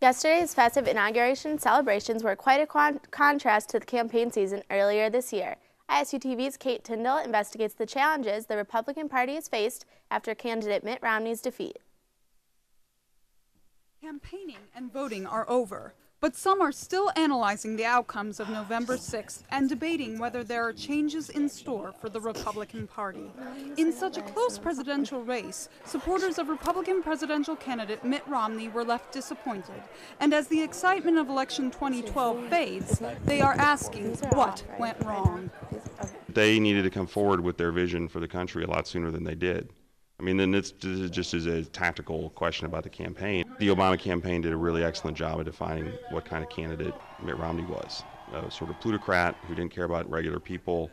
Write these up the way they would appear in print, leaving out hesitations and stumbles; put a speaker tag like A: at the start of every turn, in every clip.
A: Yesterday's festive inauguration celebrations were quite a contrast to the campaign season earlier this year. ISU TV's Kate Tindall investigates the challenges the Republican Party has faced after candidate Mitt Romney's defeat.
B: Campaigning and voting are over, but some are still analyzing the outcomes of November 6th and debating whether there are changes in store for the Republican Party. In such a close presidential race, supporters of Republican presidential candidate Mitt Romney were left disappointed. And as the excitement of election 2012 fades, they are asking what went wrong.
C: They needed to come forward with their vision for the country a lot sooner than they did. I mean, then this just is a tactical question about the campaign. The Obama campaign did a really excellent job of defining what kind of candidate Mitt Romney was. Sort of plutocrat who didn't care about regular people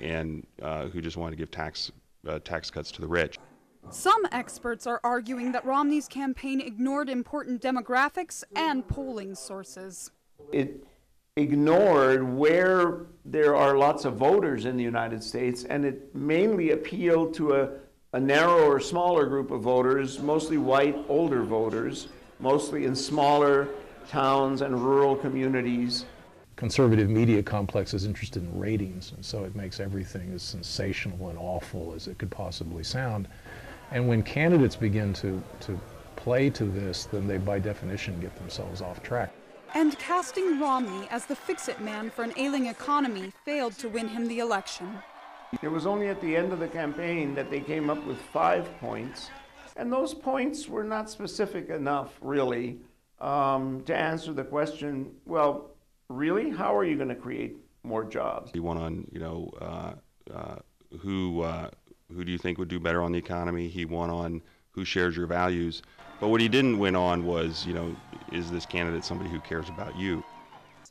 C: and who just wanted to give tax cuts to the rich.
B: Some experts are arguing that Romney's campaign ignored important demographics and polling sources.
D: It ignored where there are lots of voters in the United States, and it mainly appealed to a narrower, smaller group of voters, mostly white, older voters, mostly in smaller towns and rural communities.
E: Conservative media complex is interested in ratings, and so it makes everything as sensational and awful as it could possibly sound. And when candidates begin to play to this, then they by definition get themselves off track.
B: And casting Romney as the fix-it man for an ailing economy failed to win him the election.
D: It was only at the end of the campaign that they came up with 5 points, and those points were not specific enough, really, to answer the question, well, really, how are you going to create more jobs?
C: He won on, who do you think would do better on the economy? He won on who shares your values. But what he didn't win on was, is this candidate somebody who cares about you?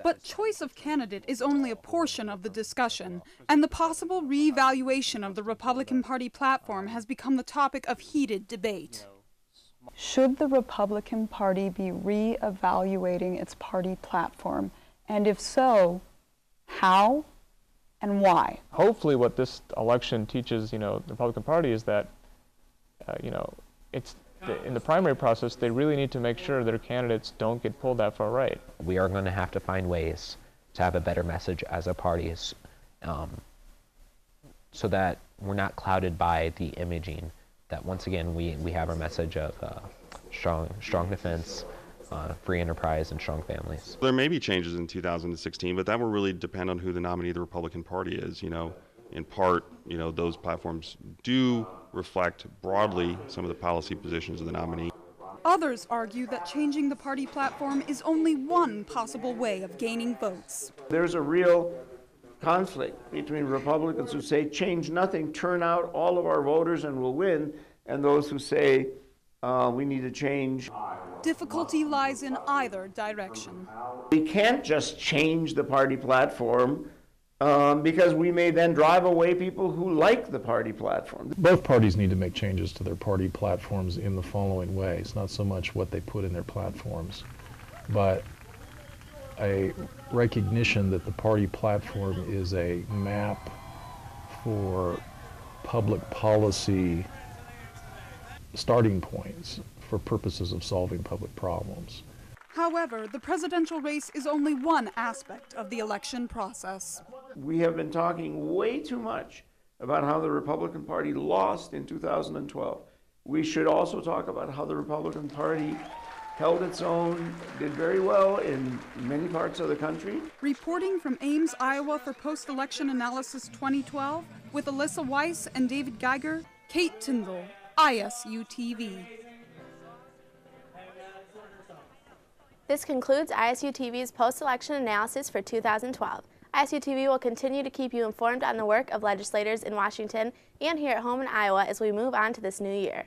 B: But choice of candidate is only a portion of the discussion, and the possible reevaluation of the Republican Party platform has become the topic of heated debate.
F: Should the Republican Party be reevaluating its party platform? And if so, how and why?
G: Hopefully what this election teaches, the Republican Party is that, in the primary process, they really need to make sure their candidates don't get pulled that far right.
H: We are going to have to find ways to have a better message as a party so that we're not clouded by the imaging, that once again we have our message of strong defense, free enterprise, and strong families.
C: There may be changes in 2016, but that will really depend on who the nominee of the Republican Party is. In part, those platforms do reflect broadly some of the policy positions of the nominee.
B: Others argue that changing the party platform is only one possible way of gaining votes.
D: There's a real conflict between Republicans who say change nothing, turn out all of our voters and we'll win, and those who say we need to change.
B: Difficulty lies in either direction.
D: We can't just change the party platform because we may then drive away people who like the party platform.
E: Both parties need to make changes to their party platforms in the following ways, not so much what they put in their platforms, but a recognition that the party platform is a map for public policy starting points for purposes of solving public problems.
B: However, the presidential race is only one aspect of the election process.
D: We have been talking way too much about how the Republican Party lost in 2012. We should also talk about how the Republican Party held its own, did very well in many parts of the country.
B: Reporting from Ames, Iowa for Post-Election Analysis 2012 with Alyssa Weiss and David Geiger, Kate Tindall, ISU TV.
A: This concludes ISU TV's post-election analysis for 2012. ISU TV will continue to keep you informed on the work of legislators in Washington and here at home in Iowa as we move on to this new year.